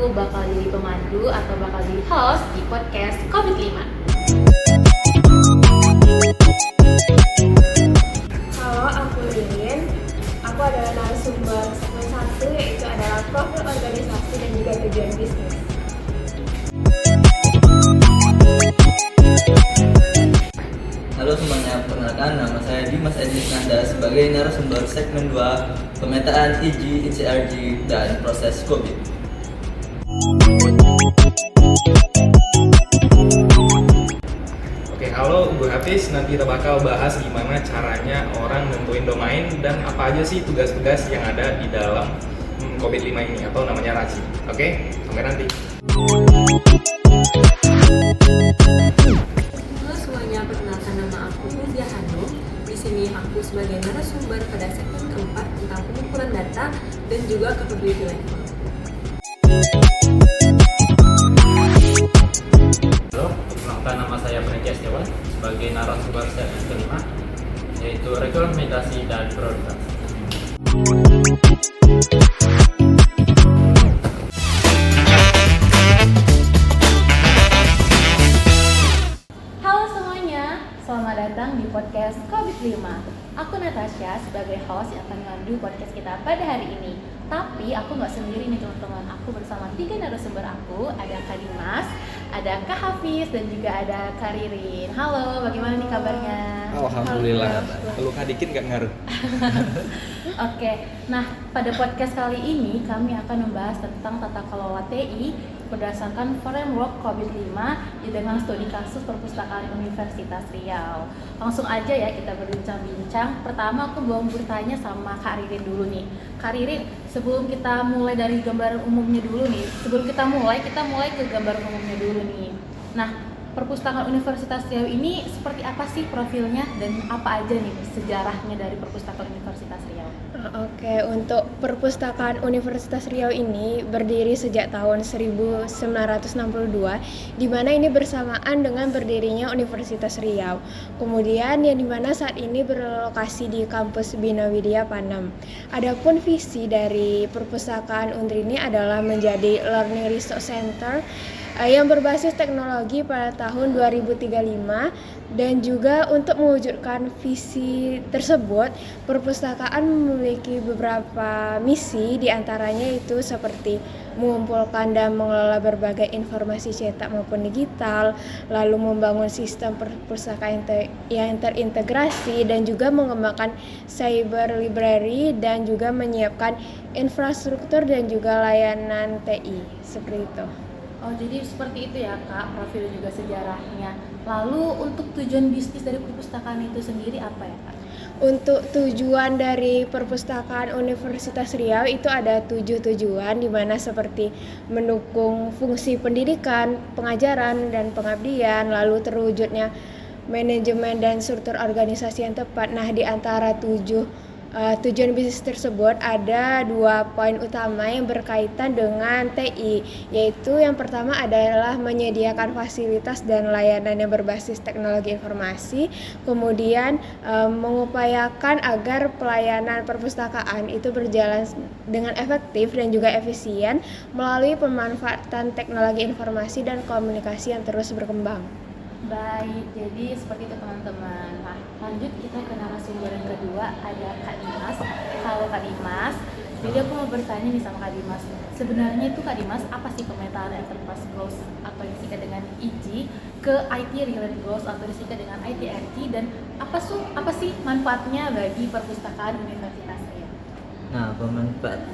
aku bakal jadi pemandu atau bakal jadi host di podcast COVID-5. Halo, aku Lilin. Aku adalah narasumber segmen 1, yaitu adalah profil organisasi dan juga tujuan bisnis. Halo semuanya, perkenalkan nama saya Dimas Ednis Nanda sebagai narasumber segmen 2 pemetaan IJ, ICRG, dan proses COVID. Oke, halo, gue Hafiz. Nanti kita bakal bahas gimana caranya orang nentuin domain dan apa aja sih tugas-tugas yang ada di dalam COVID-5 ini atau namanya RACI. Oke, sampai nanti. Halo semuanya, perkenalkan nama aku Huzia Hanum. Di sini aku sebagai narasumber pada segmen keempat tentang pengumpulan data dan juga capability level. Halo, perkenalkan nama saya Franky Astiawan sebagai narasumber segmen kelima, yaitu rekomendasi dan prioritas. Halo semuanya, selamat datang di podcast COVID-5. Aku Natasha sebagai host yang akan memandu podcast kita pada hari ini. Tapi aku nggak sendiri nih teman-teman, aku bersama 3 narasumber aku. Ada Kak Dimas, ada Kak Hafiz, dan juga ada Kak Ririn. Halo, bagaimana nih kabarnya? Alhamdulillah. Luka dikit nggak ngaruh. Oke, nah pada podcast kali ini kami akan membahas tentang tata kelola TI berdasarkan framework COVID-5 dengan studi kasus perpustakaan Universitas Riau. Langsung aja ya kita berbincang-bincang. Pertama aku mau bertanya sama Kak Ririn dulu nih. Kak Ririn, sebelum kita mulai dari gambaran umumnya dulu nih, kita mulai ke gambaran umumnya dulu nih. Nah, perpustakaan Universitas Riau ini seperti apa sih profilnya dan apa aja nih sejarahnya dari perpustakaan Universitas Riau? Oke, untuk perpustakaan Universitas Riau ini berdiri sejak tahun 1962, di mana ini bersamaan dengan berdirinya Universitas Riau. Kemudian yang di mana saat ini berlokasi di kampus Bina Widya Panam. Adapun visi dari perpustakaan Untri ini adalah menjadi Learning Resource Center yang berbasis teknologi pada tahun 2035, dan juga untuk mewujudkan visi tersebut perpustakaan memiliki beberapa misi, diantaranya itu seperti mengumpulkan dan mengelola berbagai informasi cetak maupun digital, lalu membangun sistem perpustakaan yang terintegrasi dan juga mengembangkan cyber library dan juga menyiapkan infrastruktur dan juga layanan TI seperti itu. Oh, jadi seperti itu ya Kak, profil juga sejarahnya. Lalu untuk tujuan bisnis dari perpustakaan itu sendiri apa ya Kak? Untuk tujuan dari perpustakaan Universitas Riau itu ada 7 tujuan, di mana seperti mendukung fungsi pendidikan, pengajaran, dan pengabdian, lalu terwujudnya manajemen dan struktur organisasi yang tepat. Nah, di antara tujuan bisnis tersebut ada 2 poin utama yang berkaitan dengan TI, yaitu yang pertama adalah menyediakan fasilitas dan layanan yang berbasis teknologi informasi, kemudian mengupayakan agar pelayanan perpustakaan itu berjalan dengan efektif dan juga efisien melalui pemanfaatan teknologi informasi dan komunikasi yang terus berkembang. Baik, jadi seperti itu teman-teman. Nah, lanjut kita ke narasumber yang kedua, ada Kak Dimas. Halo Kak Dimas. Jadi aku mau bertanya nih sama Kak Dimas. Sebenarnya itu Kak Dimas, apa sih pemetaan enterprise goals atau disingkat dengan IJ ke IT related goals atau disingkat dengan ITRG, dan apa sih manfaatnya bagi perpustakaan Universitas Riau? Nah,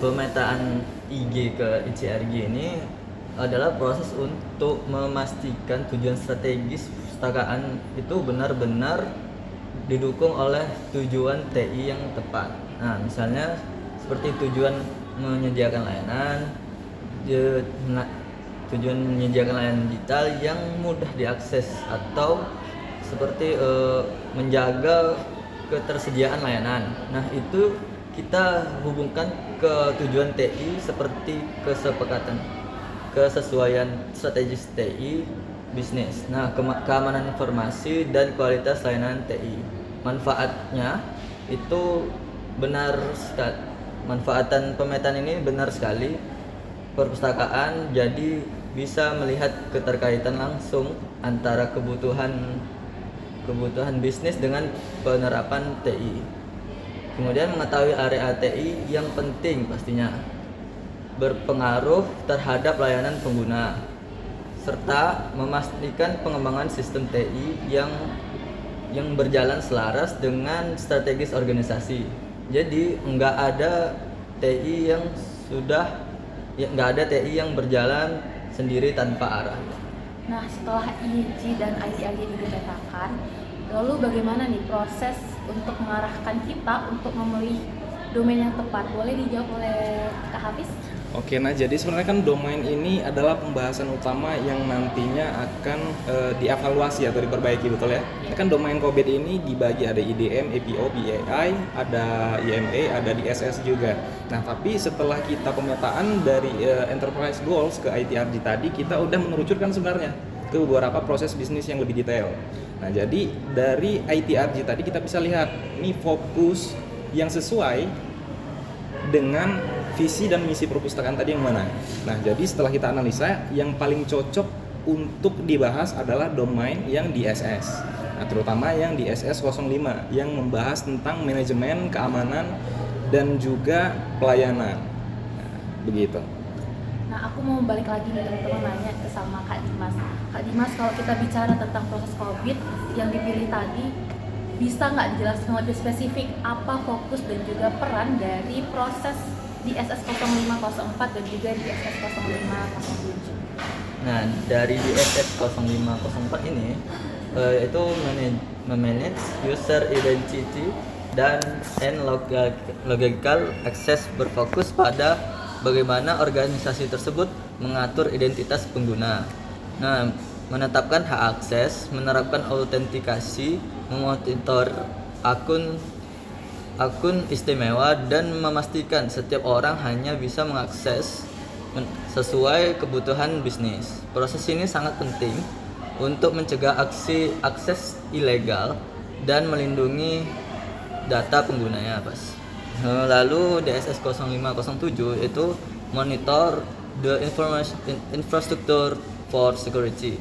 pemetaan IJ ke ICRG ini adalah proses untuk memastikan tujuan strategis perpustakaan itu benar-benar didukung oleh tujuan TI yang tepat. Nah, misalnya seperti tujuan menyediakan layanan digital yang mudah diakses, atau seperti menjaga ketersediaan layanan. Nah, itu kita hubungkan ke tujuan TI seperti kesesuaian strategis TI bisnis. Nah, keamanan informasi dan kualitas layanan TI. Manfaatnya itu benar sekali. Manfaatan pemetaan ini benar sekali perpustakaan, jadi bisa melihat keterkaitan langsung antara kebutuhan bisnis dengan penerapan TI. Kemudian mengetahui area TI yang penting pastinya berpengaruh terhadap layanan pengguna, serta memastikan pengembangan sistem TI yang berjalan selaras dengan strategis organisasi. Jadi nggak ada TI yang berjalan sendiri tanpa arah. Nah, setelah IJ dan ITRJ dipetakan, lalu bagaimana nih proses untuk mengarahkan kita untuk memilih domain yang tepat? Boleh dijawab oleh Kak Hafiz? Oke, nah jadi sebenarnya kan domain ini adalah pembahasan utama yang nantinya akan dievaluasi atau diperbaiki, betul ya? Kan domain COVID ini dibagi ada IDM, APO, BAI, ada IMA, ada DSS juga. Nah, tapi setelah kita pemetaan dari enterprise goals ke ITRG tadi, kita udah mengerucutkan sebenarnya ke beberapa proses bisnis yang lebih detail. Nah, jadi dari ITRG tadi kita bisa lihat ini fokus yang sesuai dengan visi dan misi perpustakaan tadi yang mana. Nah, jadi setelah kita analisa, yang paling cocok untuk dibahas adalah domain yang DSS. Nah, terutama yang DSS 05 yang membahas tentang manajemen, keamanan, dan juga pelayanan. Nah, begitu. Nah, aku mau balik lagi nih teman-teman nanya sama Kak Dimas. Kak Dimas, kalau kita bicara tentang proses COVID yang dipilih tadi, bisa nggak dijelaskan lebih spesifik apa fokus dan juga peran dari proses DSS 0504 dan juga DSS 0507? Nah, dari DSS 0504 ini itu memanage user identity dan logical access, berfokus pada bagaimana organisasi tersebut mengatur identitas pengguna. Nah, menetapkan hak akses, menerapkan autentikasi, memonitor akun istimewa, dan memastikan setiap orang hanya bisa mengakses sesuai kebutuhan bisnis. Proses ini sangat penting untuk mencegah akses ilegal dan melindungi data penggunanya, Pas. Lalu DSS 0507 itu monitor the infrastructure for security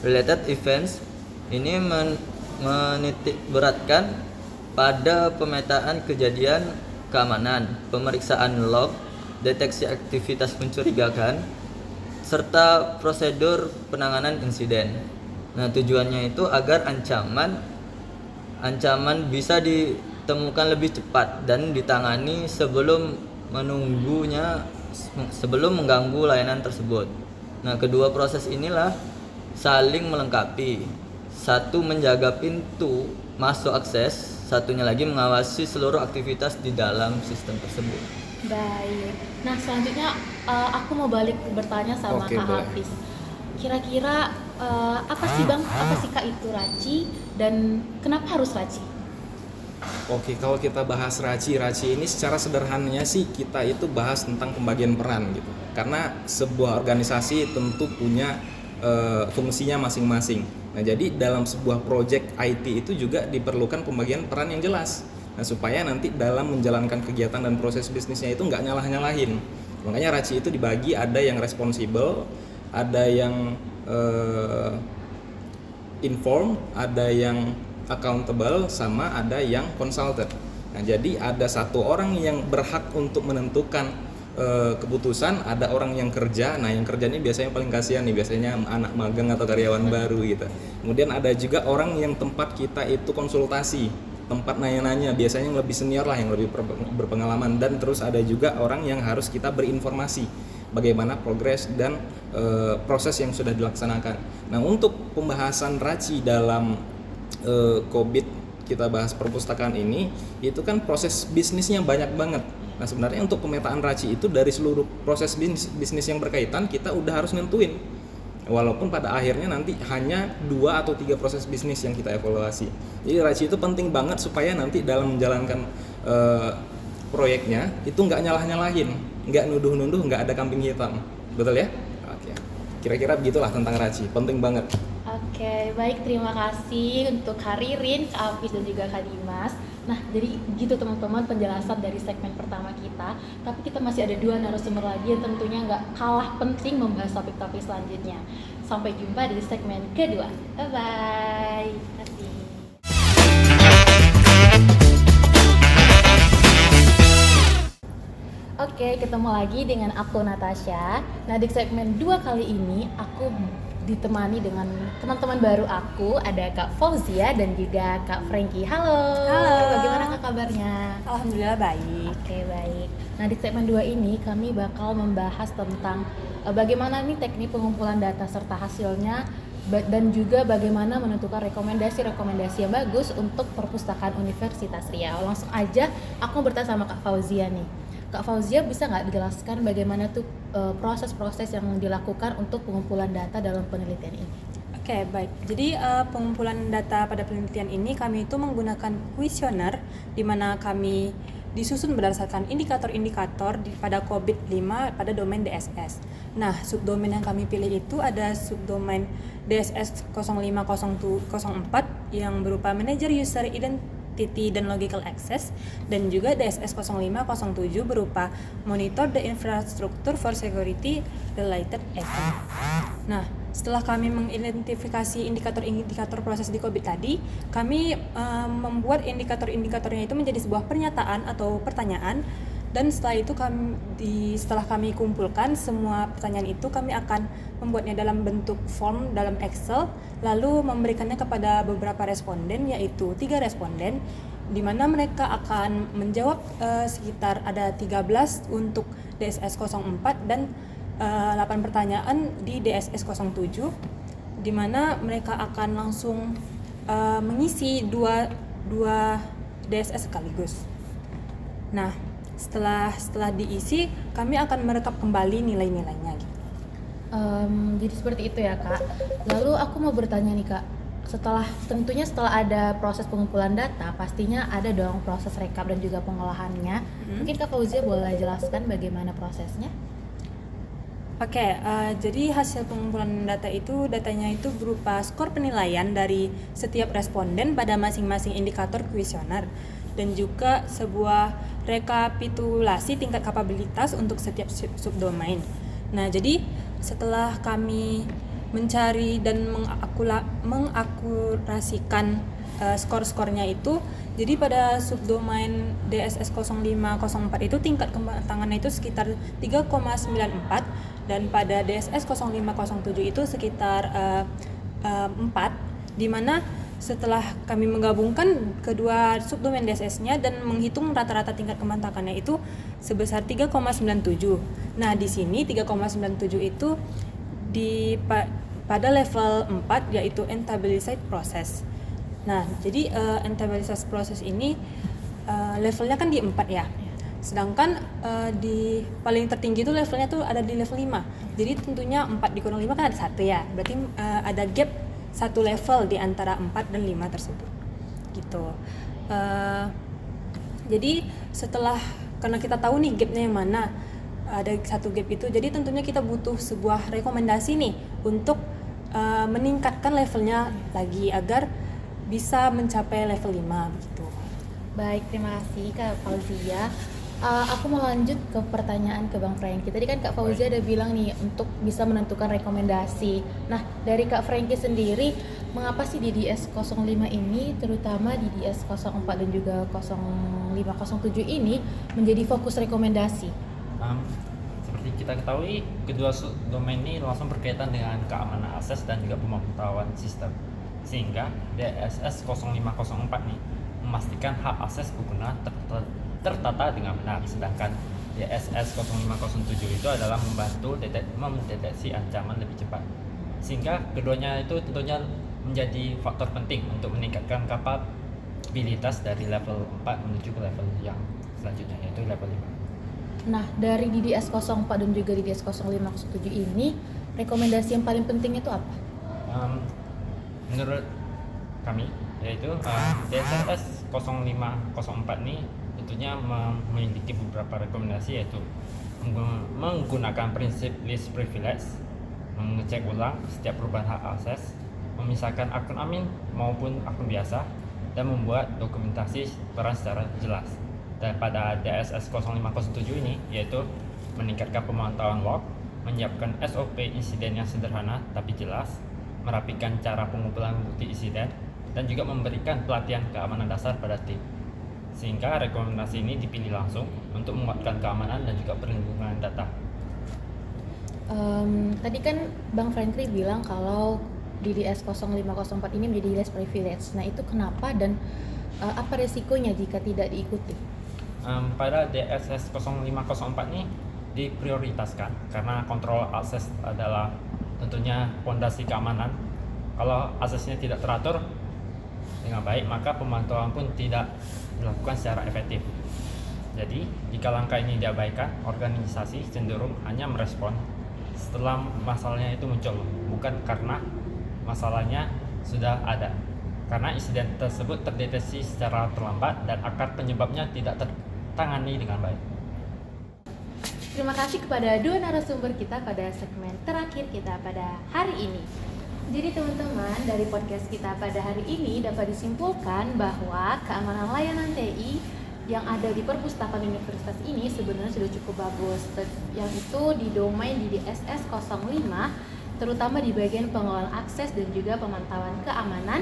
related events. Ini menitik beratkan pada pemetaan kejadian keamanan, pemeriksaan log, deteksi aktivitas mencurigakan, serta prosedur penanganan insiden. Nah, tujuannya itu agar ancaman bisa ditemukan lebih cepat dan ditangani sebelum mengganggu layanan tersebut. Nah, kedua proses inilah saling melengkapi. Satu menjaga pintu masuk akses, satunya lagi mengawasi seluruh aktivitas di dalam sistem tersebut. Baik. Nah, selanjutnya aku mau balik bertanya sama Oke, Kak boleh. Hafiz. Kira-kira apa sih Bang? Apa sih Kak itu RACI dan kenapa harus RACI? Oke, kalau kita bahas RACI ini secara sederhananya sih kita itu bahas tentang pembagian peran gitu. Karena sebuah organisasi tentu punya fungsinya masing-masing. Nah, jadi dalam sebuah project IT itu juga diperlukan pembagian peran yang jelas. Nah, supaya nanti dalam menjalankan kegiatan dan proses bisnisnya itu nggak nyalah-nyalahin. Makanya RACI itu dibagi, ada yang responsible, ada yang inform, ada yang accountable, sama ada yang consulted. Nah, jadi ada satu orang yang berhak untuk menentukan keputusan, ada orang yang kerja. Nah, yang kerja ini biasanya paling kasihan nih, biasanya anak magang atau karyawan baru gitu. Kemudian ada juga orang yang tempat kita itu konsultasi, tempat nanya-nanya, biasanya yang lebih senior lah, yang lebih berpengalaman. Dan terus ada juga orang yang harus kita berinformasi bagaimana progres dan proses yang sudah dilaksanakan. Nah, untuk pembahasan RACI dalam COVID kita bahas perpustakaan ini, itu kan proses bisnisnya banyak banget. Nah, sebenarnya untuk pemetaan RACI itu dari seluruh proses bisnis yang berkaitan kita udah harus nentuin. Walaupun pada akhirnya nanti hanya 2 atau 3 proses bisnis yang kita evaluasi. Jadi RACI itu penting banget supaya nanti dalam menjalankan proyeknya itu nggak nyalah-nyalahin, nggak nuduh-nuduh, nggak ada kambing hitam. Betul ya? Oke. Kira-kira begitulah tentang RACI, penting banget. Oke. Oke, baik, terima kasih untuk Kak Ririn, Kak Apis, dan juga Kak Dimas. Nah, jadi gitu teman-teman penjelasan dari segmen pertama kita. Tapi kita masih ada 2 narasumber lagi yang tentunya nggak kalah penting membahas topik-topik selanjutnya. Sampai jumpa di segmen kedua. Bye-bye. Terima kasih. Oke, ketemu lagi dengan aku Natasha. Nah, di segmen 2 kali ini aku ditemani dengan teman-teman baru aku, ada Kak Fauzia dan juga Kak Frankie. Halo. Halo. Bagaimana Kak kabarnya? Alhamdulillah baik. Oke, baik. Nah, di segmen 2 ini kami bakal membahas tentang bagaimana nih teknik pengumpulan data serta hasilnya dan juga bagaimana menentukan rekomendasi-rekomendasi yang bagus untuk perpustakaan Universitas Riau. Langsung aja aku mau bertanya sama Kak Fauzia nih. Kak Fauzia bisa nggak dijelaskan bagaimana tuh proses-proses yang dilakukan untuk pengumpulan data dalam penelitian ini? Oke, baik. Jadi pengumpulan data pada penelitian ini kami itu menggunakan kuesioner di mana kami disusun berdasarkan indikator-indikator pada COVID-5 pada domain DSS. Nah, subdomain yang kami pilih itu ada subdomain DSS 050204 yang berupa Manager User Identity dan Logical Access, dan juga DSS 0507 berupa Monitor the Infrastructure for Security Related Event. Nah, setelah kami mengidentifikasi indikator-indikator proses di COVID tadi, kami membuat indikator-indikatornya itu menjadi sebuah pernyataan atau pertanyaan, dan setelah kami kumpulkan semua pertanyaan itu, kami akan membuatnya dalam bentuk form dalam Excel, lalu memberikannya kepada beberapa responden, yaitu 3 responden, di mana mereka akan menjawab sekitar ada 13 untuk DSS 04 dan 8 pertanyaan di DSS 07, di mana mereka akan langsung mengisi dua DSS sekaligus. Nah, setelah diisi, kami akan merekap kembali nilai-nilainya gitu. Jadi seperti itu ya Kak. Lalu aku mau bertanya nih Kak, tentunya setelah ada proses pengumpulan data, pastinya ada dong proses rekap dan juga pengolahannya. Mungkin Kak Fauzia boleh jelaskan bagaimana prosesnya? Oke, jadi hasil pengumpulan datanya itu berupa skor penilaian dari setiap responden pada masing-masing indikator kuesioner, dan juga sebuah rekapitulasi tingkat kapabilitas untuk setiap subdomain. Nah, jadi setelah kami mencari dan mengakurasikan skor-skornya itu, jadi pada subdomain DSS 0504 itu tingkat kematangannya itu sekitar 3,94, dan pada DSS 0507 itu sekitar 4, di mana setelah kami menggabungkan kedua subdomain DSS-nya dan menghitung rata-rata tingkat kematangannya itu sebesar 3,97. Nah, di sini 3,97 itu pada level 4, yaitu Entabilized Process. Nah, jadi Entabilized Process ini levelnya kan di 4 ya. Sedangkan di paling tertinggi itu levelnya tuh ada di level 5. Jadi tentunya 4 dikurang 5 kan ada 1 ya. Berarti ada gap 1 level di antara 4 dan 5 tersebut. Gitu. Jadi karena kita tahu nih gapnya yang mana, ada 1 gap itu, jadi tentunya kita butuh sebuah rekomendasi nih untuk meningkatkan levelnya lagi agar bisa mencapai level 5 gitu. Baik, terima kasih Kak Fauzia. Aku mau lanjut ke pertanyaan ke Bang Frankie. Tadi kan Kak Fauzia ada bilang nih untuk bisa menentukan rekomendasi. Nah, dari Kak Frankie sendiri, mengapa sih di DS 05 ini, terutama di DS 04 dan juga 0507 ini menjadi fokus rekomendasi? Seperti kita ketahui, kedua domain ini langsung berkaitan dengan keamanan akses dan juga pemantauan sistem. Sehingga DSS 0504 nih memastikan hak akses pengguna tertata dengan benar, sedangkan DSS 0507 itu adalah membantu mendeteksi ancaman lebih cepat. Sehingga keduanya itu tentunya menjadi faktor penting untuk meningkatkan kapabilitas dari level 4 menuju ke level yang selanjutnya, yaitu level 5. Nah, dari DDS 04 dan juga DDS 0507 ini, rekomendasi yang paling penting itu apa? Menurut kami, yaitu DSS 0504 ini tentunya memiliki beberapa rekomendasi, yaitu menggunakan prinsip least privilege, mengecek ulang setiap perubahan hak akses, memisahkan akun admin maupun akun biasa, dan membuat dokumentasi peran secara jelas. Dan pada DSS 0507 ini yaitu meningkatkan pemantauan log, menyiapkan SOP insiden yang sederhana tapi jelas, merapikan cara pengumpulan bukti insiden, dan juga memberikan pelatihan keamanan dasar pada tim. Sehingga rekomendasi ini dipilih langsung untuk menguatkan keamanan dan juga perlindungan data. Tadi kan Bang Frankly bilang kalau DDS 0504 ini menjadi less privilege. Nah, itu kenapa dan apa resikonya jika tidak diikuti? Pada DSS 0504 ini diprioritaskan karena kontrol akses adalah tentunya fondasi keamanan. Kalau aksesnya tidak teratur dengan baik, maka pemantauan pun tidak dilakukan secara efektif. Jadi, jika langkah ini diabaikan, organisasi cenderung hanya merespon setelah masalahnya itu muncul, bukan karena masalahnya sudah ada. Karena insiden tersebut terdeteksi secara terlambat dan akar penyebabnya tidak tertangani dengan baik. Terima kasih kepada dua narasumber kita pada segmen terakhir kita pada hari ini. Jadi teman-teman, dari podcast kita pada hari ini dapat disimpulkan bahwa keamanan layanan TI yang ada di perpustakaan universitas ini sebenarnya sudah cukup bagus, yang itu di domain di DSS 05, terutama di bagian pengelolaan akses dan juga pemantauan keamanan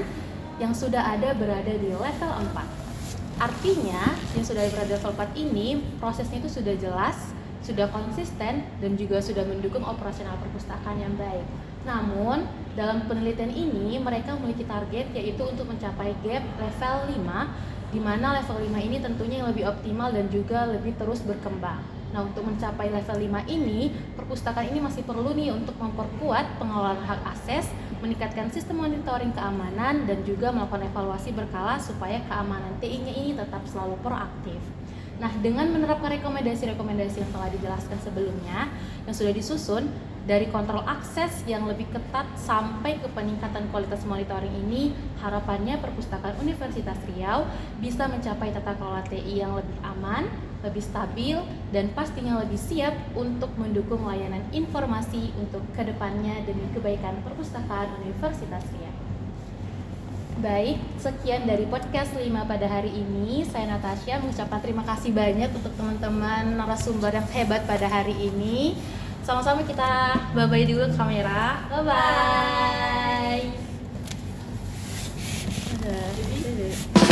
yang sudah ada berada di level 4. Artinya, yang sudah berada di level 4 ini prosesnya itu sudah jelas, sudah konsisten, dan juga sudah mendukung operasional perpustakaan yang baik. Namun, dalam penelitian ini mereka memiliki target yaitu untuk mencapai gap level 5, di mana level 5 ini tentunya yang lebih optimal dan juga lebih terus berkembang. Nah, untuk mencapai level 5 ini, perpustakaan ini masih perlu nih untuk memperkuat pengelolaan hak akses, meningkatkan sistem monitoring keamanan, dan juga melakukan evaluasi berkala supaya keamanan TI-nya ini tetap selalu proaktif. Nah, dengan menerapkan rekomendasi-rekomendasi yang telah dijelaskan sebelumnya, yang sudah disusun, dari kontrol akses yang lebih ketat sampai ke peningkatan kualitas monitoring ini, harapannya perpustakaan Universitas Riau bisa mencapai tata kelola TI yang lebih aman, lebih stabil, dan pastinya lebih siap untuk mendukung layanan informasi untuk kedepannya demi kebaikan perpustakaan Universitas Riau. Baik, sekian dari podcast 5 pada hari ini. Saya Natasha mengucapkan terima kasih banyak untuk teman-teman narasumber yang hebat pada hari ini. Sama-sama kita bye-bye dulu ke kamera. Bye-bye. Dadah.